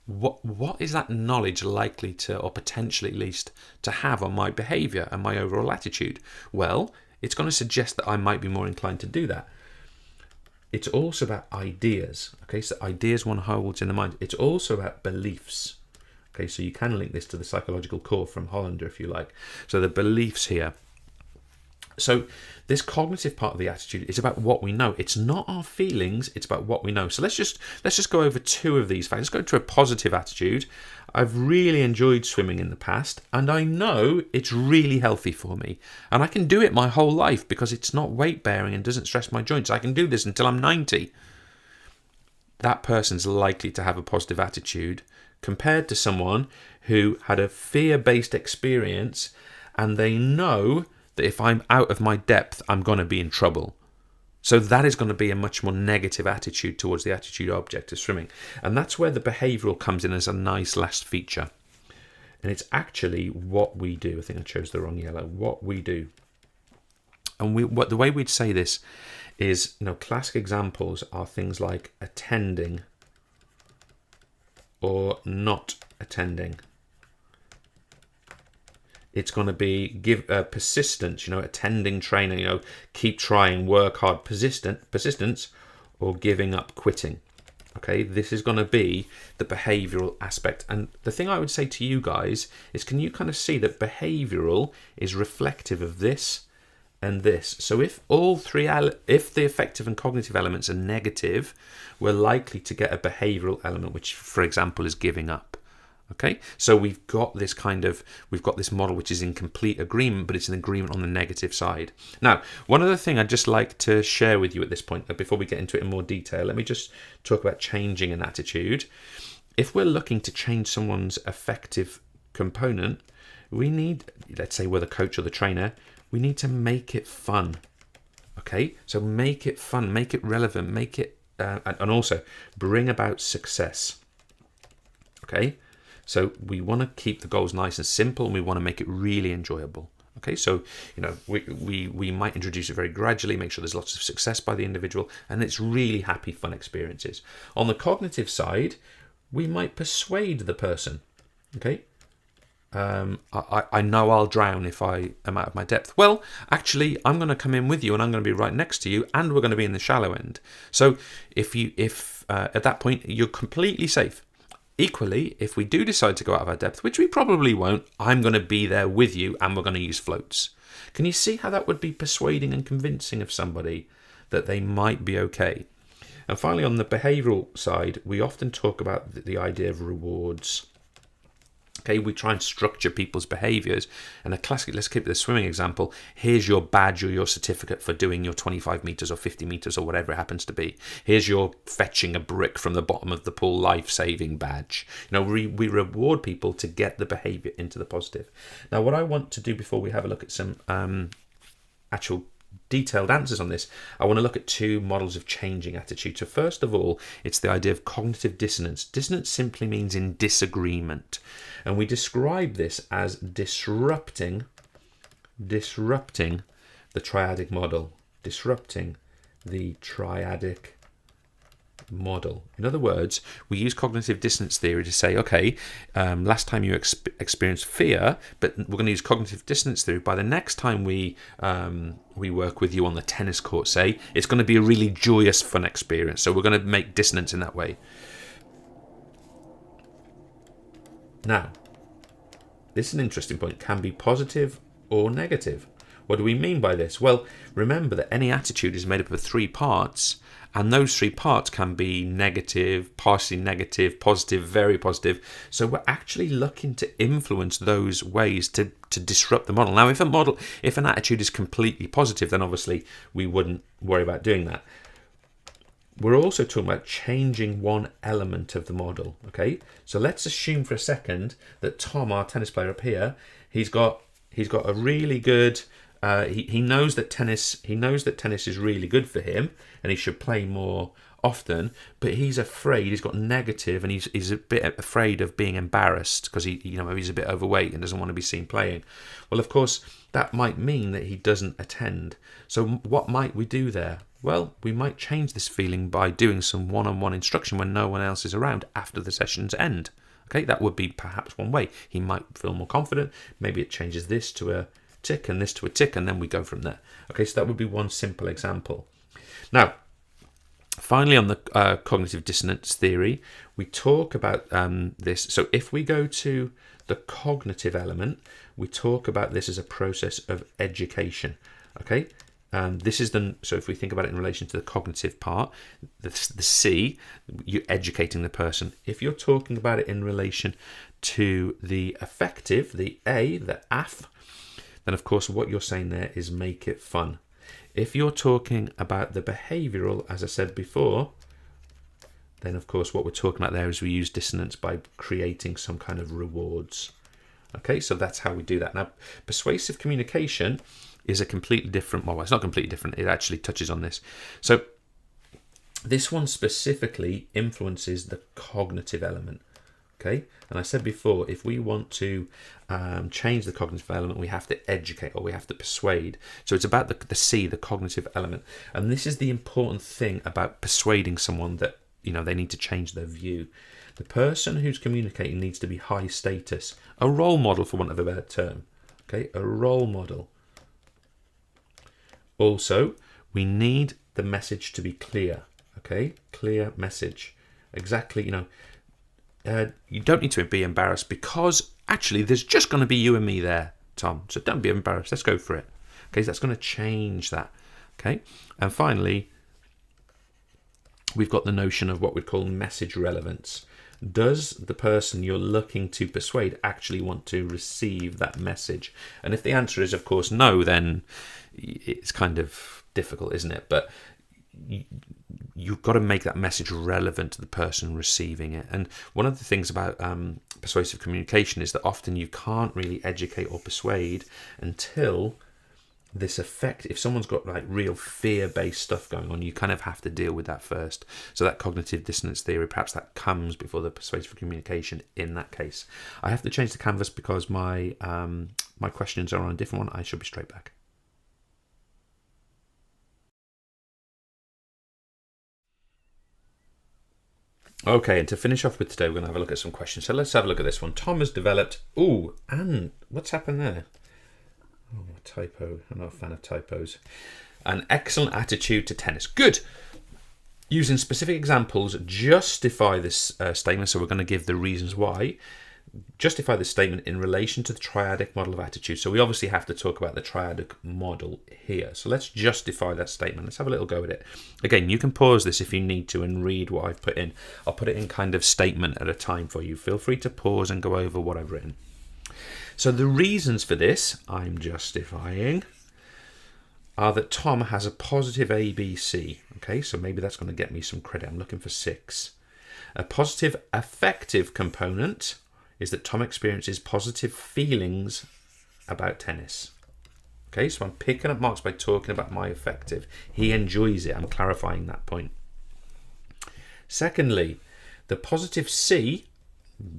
What is that knowledge likely to, or potentially at least, to have on my behaviour and my overall attitude? Well, it's going to suggest that I might be more inclined to do that. It's also about ideas. Okay, so ideas one holds in the mind. It's also about beliefs. Okay, so you can link this to the psychological core from Hollander if you like. So the beliefs here. So this cognitive part of the attitude is about what we know. It's not our feelings, it's about what we know. So let's just go over 2 of these facts. Let's go to a positive attitude. I've really enjoyed swimming in the past, and I know it's really healthy for me. And I can do it my whole life because it's not weight bearing and doesn't stress my joints. I can do this until I'm 90. That person's likely to have a positive attitude compared to someone who had a fear-based experience and they know that if I'm out of my depth, I'm going to be in trouble. So that is going to be a much more negative attitude towards the attitude object of swimming. And that's where the behavioural comes in as a nice last feature. And it's actually what we do. I think I chose the wrong yellow. What we do. And the way we'd say this is, classic examples are things like attending or not attending. It's going to be persistence, attending, training, keep trying, work hard, persistence, or giving up, quitting. Okay, this is going to be the behavioural aspect. And the thing I would say to you guys is, can you kind of see that behavioural is reflective of this and this? So if all 3, if the affective and cognitive elements are negative, we're likely to get a behavioural element, which, for example, is giving up. Okay, so we've got this model which is in complete agreement, but it's an agreement on the negative side. Now, one other thing I'd just like to share with you at this point, before we get into it in more detail, let me just talk about changing an attitude. If we're looking to change someone's affective component, we need, let's say we're the coach or the trainer, we need to make it fun. Okay, so make it fun, make it relevant, make it, and also bring about success. Okay. So we want to keep the goals nice and simple, and we want to make it really enjoyable. Okay, so we might introduce it very gradually, make sure there's lots of success by the individual, and it's really happy, fun experiences. On the cognitive side, we might persuade the person. Okay, I know I'll drown if I am out of my depth. Well, actually, I'm going to come in with you, and I'm going to be right next to you, and we're going to be in the shallow end. So if at that point you're completely safe. Equally, if we do decide to go out of our depth, which we probably won't, I'm going to be there with you and we're going to use floats. Can you see how that would be persuading and convincing of somebody that they might be okay? And finally, on the behavioural side, we often talk about the idea of rewards. Okay, we try and structure people's behaviours. And a classic, let's keep the swimming example. Here's your badge or your certificate for doing your 25 metres or 50 metres or whatever it happens to be. Here's your fetching a brick from the bottom of the pool life-saving badge. We reward people to get the behaviour into the positive. Now, what I want to do before we have a look at some actual detailed answers on this, I want to look at two models of changing attitude. So first of all, it's the idea of cognitive dissonance. Dissonance simply means in disagreement. And we describe this as disrupting the triadic model. Disrupting the triadic model. In other words, we use cognitive dissonance theory to say, okay, last time you experienced fear, but we're going to use cognitive dissonance theory. By the next time we work with you on the tennis court, say, it's going to be a really joyous, fun experience. So we're going to make dissonance in that way. Now, this is an interesting point. Can be positive or negative. What do we mean by this? Well, remember that any attitude is made up of 3 parts, and those 3 parts can be negative, partially negative, positive, very positive. So we're actually looking to influence those ways to disrupt the model. Now, if an attitude is completely positive, then obviously we wouldn't worry about doing that. We're also talking about changing one element of the model. Okay, so let's assume for a second that Tom, our tennis player up here, he's got a really good. He knows that tennis is really good for him, and he should play more often. But he's afraid. He's got negative, and he's a bit afraid of being embarrassed because he's a bit overweight and doesn't want to be seen playing. Well, of course, that might mean that he doesn't attend. So what might we do there? Well, we might change this feeling by doing some one-on-one instruction when no one else is around after the session's end. Okay, that would be perhaps one way. He might feel more confident. Maybe it changes this to a tick and this to a tick, and then we go from there. Okay, so that would be one simple example. Now, finally, on the cognitive dissonance theory, we talk about this. So if we go to the cognitive element, we talk about this as a process of education. Okay, this is so if we think about it in relation to the cognitive part, the C, you're educating the person. If you're talking about it in relation to the affective, the A, the AF, then of course what you're saying there is make it fun. If you're talking about the behavioural, as I said before, then of course what we're talking about there is we use dissonance by creating some kind of rewards. Okay, so that's how we do that. Now, persuasive communication is a completely different, well, it's not completely different, it actually touches on this. So this one specifically influences the cognitive element. Okay, and I said before, if we want to change the cognitive element, we have to educate or we have to persuade. So it's about the C, the cognitive element. And this is the important thing about persuading someone that, they need to change their view. The person who's communicating needs to be high status, a role model for want of a better term. Okay, a role model. Also, we need the message to be clear. Okay, clear message. Exactly, you don't need to be embarrassed because actually there's just going to be you and me there, Tom. So don't be embarrassed. Let's go for it. Okay, so that's going to change that. Okay, and finally, we've got the notion of what we'd call message relevance. Does the person you're looking to persuade actually want to receive that message? And if the answer is, of course, no, then it's kind of difficult, isn't it? But you've got to make that message relevant to the person receiving it. And one of the things about persuasive communication is that often you can't really educate or persuade until this effect, if someone's got like real fear-based stuff going on, you kind of have to deal with that first. So that cognitive dissonance theory, perhaps that comes before the persuasive communication in that case. I have to change the canvas because my my questions are on a different one. I shall be straight back. Okay, and to finish off with today, we're going to have a look at some questions. So let's have a look at this one. Tom has developed... Ooh, and what's happened there? Oh, a typo. I'm not a fan of typos. An excellent attitude to tennis. Good. Using specific examples, justify this statement. So we're going to give the reasons why. Justify this statement in relation to the triadic model of attitude. So we obviously have to talk about the triadic model here. So let's justify that statement. Let's have a little go at it. Again, you can pause this if you need to and read what I've put in. I'll put it in kind of statement at a time for you. Feel free to pause and go over what I've written. So the reasons for this, I'm justifying, are that Tom has a positive ABC. Okay, so maybe that's going to get me some credit. I'm looking for 6. A positive affective component is that Tom experiences positive feelings about tennis. Okay, so I'm picking up marks by talking about my effective. He enjoys it. I'm clarifying that point. Secondly, the positive C,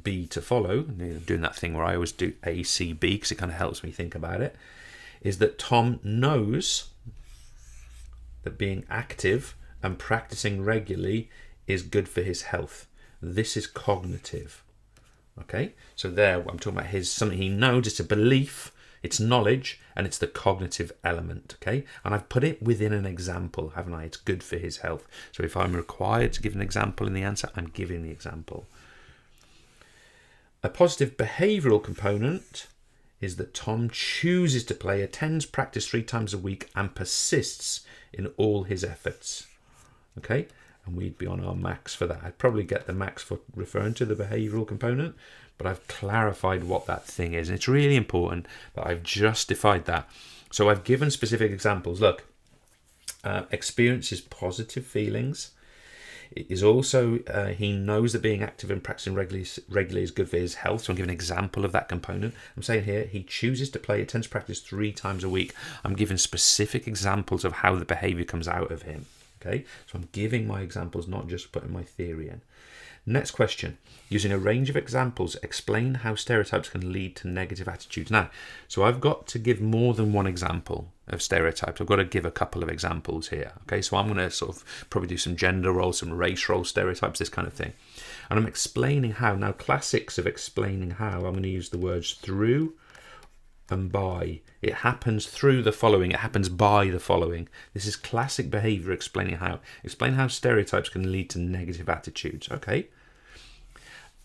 B to follow, doing that thing where I always do A, C, B because it kind of helps me think about it, is that Tom knows that being active and practicing regularly is good for his health. This is cognitive. Okay, so there I'm talking about something he knows. It's a belief, it's knowledge, and it's the cognitive element. Okay, and I've put it within an example, haven't I? It's good for his health. So if I'm required to give an example in the answer, I'm giving the example. A positive behavioural component is that Tom chooses to play, attends practice 3 times a week, and persists in all his efforts. Okay, and we'd be on our max for that. I'd probably get the max for referring to the behavioural component, but I've clarified what that thing is. And it's really important that I've justified that. So I've given specific examples. Look, experiences positive feelings. It is also, he knows that being active and practicing regularly is good for his health. So I'm giving an example of that component. I'm saying here, he chooses to play, attends practice 3 times a week. I'm giving specific examples of how the behaviour comes out of him. Okay, so I'm giving my examples, not just putting my theory in. Next question. Using a range of examples, explain how stereotypes can lead to negative attitudes. Now, so I've got to give more than one example of stereotypes. I've got to give a couple of examples here. Okay, so I'm going to sort of probably do some gender roles, some race role stereotypes, this kind of thing. And I'm explaining how. Now, classics of explaining how, I'm going to use the words through and by. It happens through the following, it happens by the following. This is classic behaviour explaining how. Explain how stereotypes can lead to negative attitudes. Okay,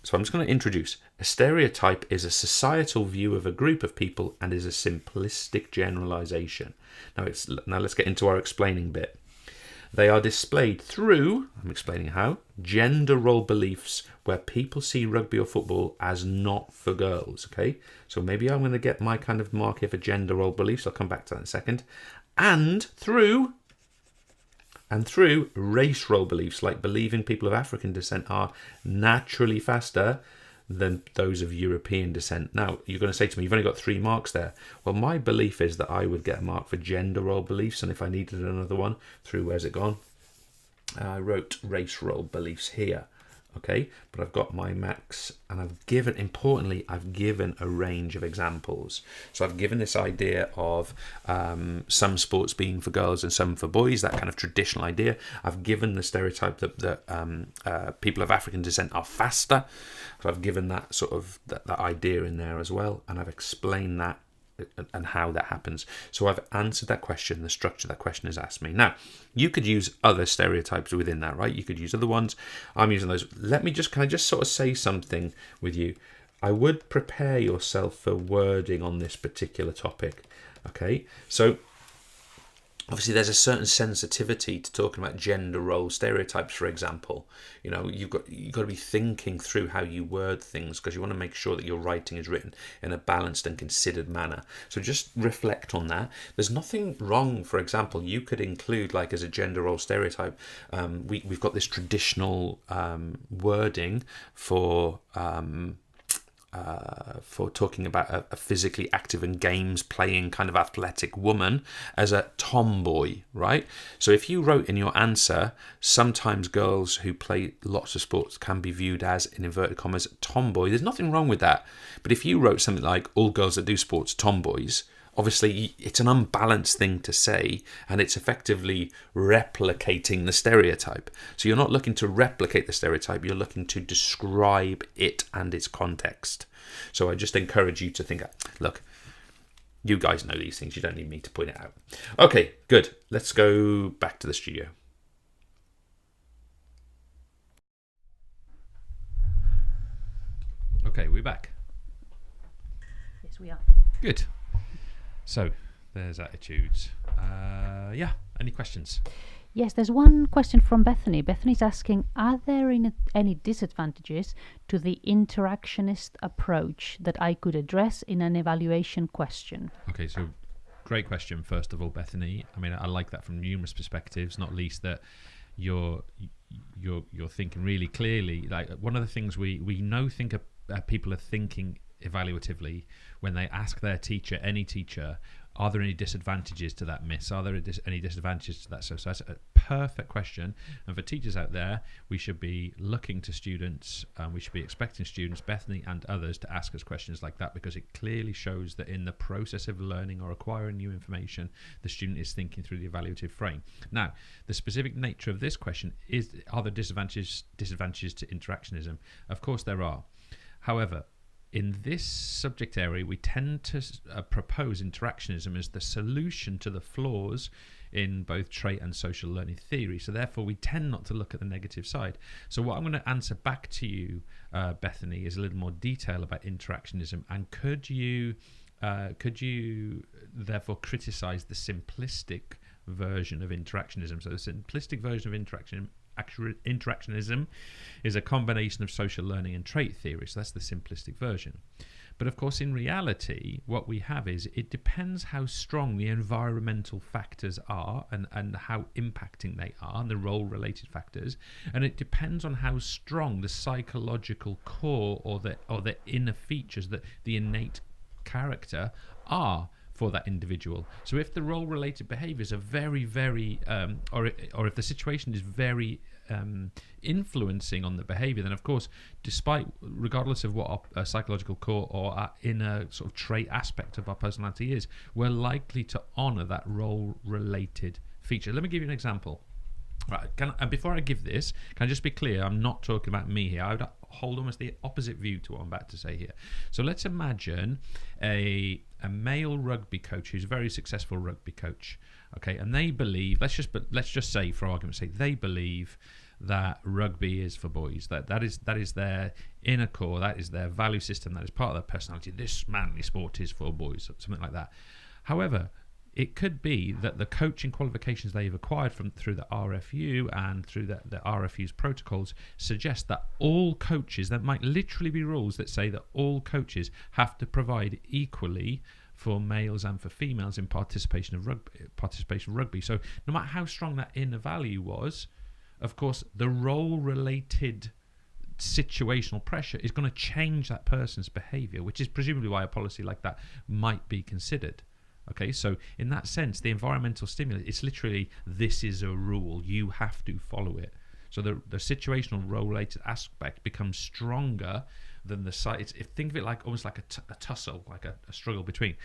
so I'm just going to introduce. A stereotype is a societal view of a group of people and is a simplistic generalisation. Now let's get into our explaining bit. They are displayed through, I'm explaining how, gender role beliefs where people see rugby or football as not for girls, okay? So maybe I'm going to get my kind of mark here for gender role beliefs. I'll come back to that in a second. And through race role beliefs, like believing people of African descent are naturally faster than those of European descent. Now, you're going to say to me, you've only got 3 marks there. Well, my belief is that I would get a mark for gender role beliefs, and if I needed another one, through, where's it gone? I wrote race role beliefs here. Okay, but I've got my max, and I've given, importantly, I've given a range of examples. So I've given this idea of some sports being for girls and some for boys, that kind of traditional idea. I've given the stereotype that people of African descent are faster. So I've given that sort of that idea in there as well, and I've explained that and how that happens. So I've answered that question, the structure that question has asked me. Now, you could use other stereotypes within that, right? You could use other ones. I'm using those. Can I just sort of say something with you? I would prepare yourself for wording on this particular topic, okay? So obviously there's a certain sensitivity to talking about gender role stereotypes, for example. You know, you've got to be thinking through how you word things, because you want to make sure that your writing is written in a balanced and considered manner. So just reflect on that. There's nothing wrong, for example, you could include, like, as a gender role stereotype, we've got this traditional wording for talking about a physically active and games playing kind of athletic woman as a tomboy, right? So if you wrote in your answer, sometimes girls who play lots of sports can be viewed as, in inverted commas, tomboy, there's nothing wrong with that. But if you wrote something like all girls that do sports tomboys, obviously it's an unbalanced thing to say, and it's effectively replicating the stereotype. So you're not looking to replicate the stereotype, you're looking to describe it and its context. So I just encourage you to think, look, you guys know these things, you don't need me to point it out. Okay, good. Let's go back to the studio. Okay, we're back. Yes, we are. Good. So, there's attitudes. Yeah, any questions? Yes, there's one question from Bethany. Bethany's asking, are there any disadvantages to the interactionist approach that I could address in an evaluation question? Okay, so great question, first of all, Bethany. I mean, I like that from numerous perspectives, not least that you're thinking really clearly. Like, one of the things we know people are thinking evaluatively when they ask their teacher, any teacher, are there any disadvantages to that miss? Are there any disadvantages to that? So that's a perfect question. And for teachers out there, we should be looking to students, we should be expecting students, Bethany and others, to ask us questions like that, because it clearly shows that in the process of learning or acquiring new information, the student is thinking through the evaluative frame. Now, the specific nature of this question is, are there disadvantages to interactionism? Of course there are. However, in this subject area, we tend to propose interactionism as the solution to the flaws in both trait and social learning theory. So therefore, we tend not to look at the negative side. So what I'm going to answer back to you, Bethany, is a little more detail about interactionism. And could you therefore criticize the simplistic version of interactionism? So the simplistic version of interactionism is a combination of social learning and trait theory. So that's the simplistic version. But of course, in reality, what we have is it depends how strong the environmental factors are and how impacting they are, and the role-related factors. And it depends on how strong the psychological core or the inner features, that the innate character are for that individual. So if the role-related behaviours are very, very, or if the situation is very influencing on the behaviour, then of course, regardless of what our psychological core or our inner sort of trait aspect of our personality is, we're likely to honour that role-related feature. Let me give you an example. Right, and before I give this, can I just be clear? I'm not talking about me here. I would hold almost the opposite view to what I'm about to say here. So let's imagine a male rugby coach who's a very successful rugby coach. Okay, and they believe, let's just say, for argument's sake, they believe that rugby is for boys. That is their inner core. That is their value system. That is part of their personality. This manly sport is for boys, something like that. However, it could be that the coaching qualifications they've acquired through the RFU and through the RFU's protocols suggest that all coaches, there might literally be rules that say that all coaches have to provide equally for males and for females in participation of rugby. So no matter how strong that inner value was, of course, the role-related situational pressure is going to change that person's behaviour, which is presumably why a policy like that might be considered. Okay, so in that sense, the environmental stimulus, it's literally, this is a rule, you have to follow it. So the situational role-related aspect becomes stronger than the site. Think of it like almost like a tussle, like a struggle between.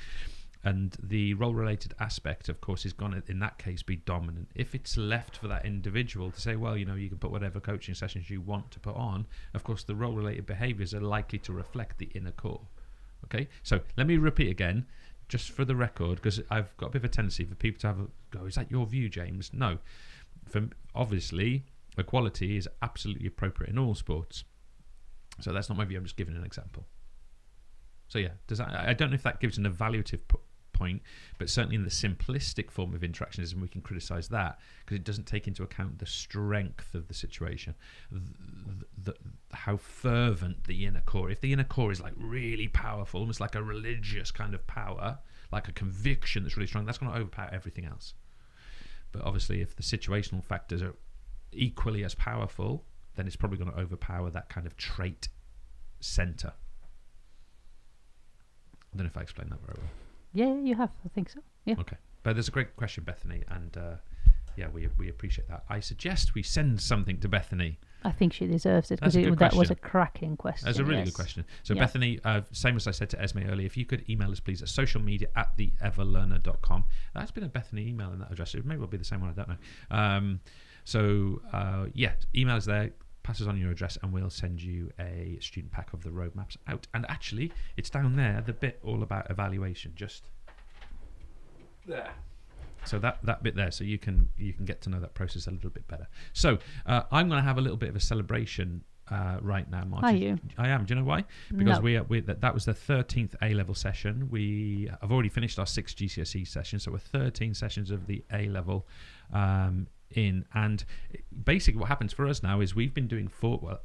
And the role-related aspect, of course, is going to, in that case, be dominant. If it's left for that individual to say, well, you know, you can put whatever coaching sessions you want to put on, of course, the role-related behaviours are likely to reflect the inner core. Okay, so let me repeat again, just for the record, because I've got a bit of a tendency for people to have a go, is that your view, James? No. Obviously, equality is absolutely appropriate in all sports. So that's not my view, I'm just giving an example. So yeah, I don't know if that gives an evaluative point, but certainly in the simplistic form of interactionism, we can criticise that because it doesn't take into account the strength of the situation, how fervent the inner core. If the inner core is like really powerful, almost like a religious kind of power, like a conviction that's really strong, that's going to overpower everything else. But obviously, if the situational factors are equally as powerful, then it's probably going to overpower that kind of trait centre. I don't know if I explained that very well. Yeah, you have. I think so. Yeah. Okay. But there's a great question, Bethany, and yeah, we appreciate that. I suggest we send something to Bethany. I think she deserves it because that was a cracking question. That's a really good question. So Bethany, same as I said to Esme earlier, if you could email us please at socialmedia@theeverlearner.com. That's been a Bethany email in that address. It may well be the same one, I don't know. Yeah, email us there, pass us on your address, and we'll send you a student pack of the roadmaps out. And actually, it's down there, the bit all about evaluation, just there. So that bit there, so you can get to know that process a little bit better. So I'm going to have a little bit of a celebration right now, Martin. Are you? I am. Do you know why? Because no. that was the 13th A-level session. I've already finished our 6 GCSE sessions, so we're 13 sessions of the A-level in. And basically what happens for us now is I've been doing 4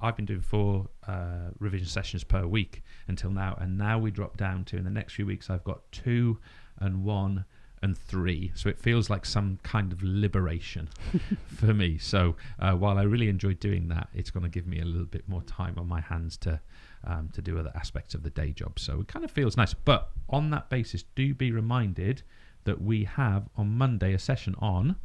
revision sessions per week until now, and now we drop down to, in the next few weeks, I've got 2 and 1 and 3, so it feels like some kind of liberation for me. So while I really enjoyed doing that, it's going to give me a little bit more time on my hands to do other aspects of the day job. So it kind of feels nice. But on that basis, do be reminded that we have on Monday a session on.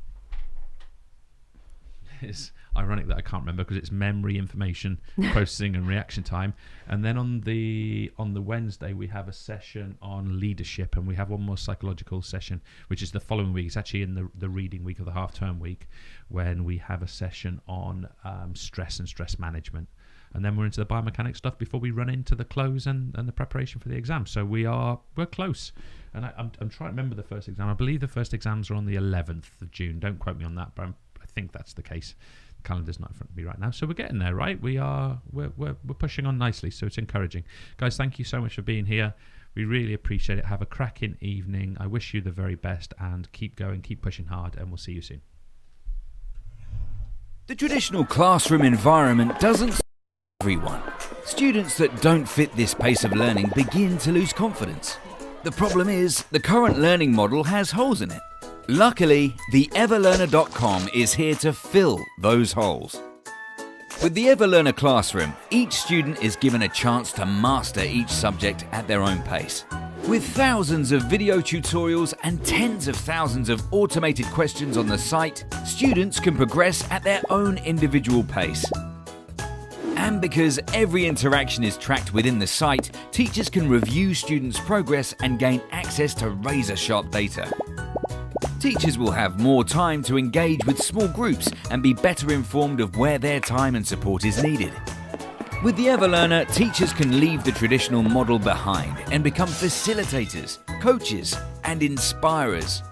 It's ironic that I can't remember because it's memory, information processing, and reaction time. And then on the Wednesday we have a session on leadership, and we have one more psychological session, which is the following week. It's actually in the reading week of the half-term week, when we have a session on stress and stress management. And then we're into the biomechanics stuff before we run into the close and the preparation for the exam. So we're close. And I'm trying to remember the first exam. I believe the first exams are on the 11th of June. Don't quote me on that, but I think that's the case. The calendar's not in front of me right now. So we're getting there, right? We're pushing on nicely, so it's encouraging. Guys, thank you so much for being here. We really appreciate it. Have a cracking evening. I wish you the very best, and keep going, keep pushing hard, and we'll see you soon. The traditional classroom environment doesn't suit everyone. Students that don't fit this pace of learning begin to lose confidence. The problem is, the current learning model has holes in it. Luckily, the EverLearner.com is here to fill those holes. With the EverLearner Classroom, each student is given a chance to master each subject at their own pace. With thousands of video tutorials and tens of thousands of automated questions on the site, students can progress at their own individual pace. And because every interaction is tracked within the site, teachers can review students' progress and gain access to razor-sharp data. Teachers will have more time to engage with small groups and be better informed of where their time and support is needed. With the EverLearner, teachers can leave the traditional model behind and become facilitators, coaches, and inspirers.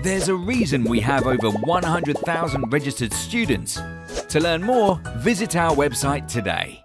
There's a reason we have over 100,000 registered students. To learn more, visit our website today.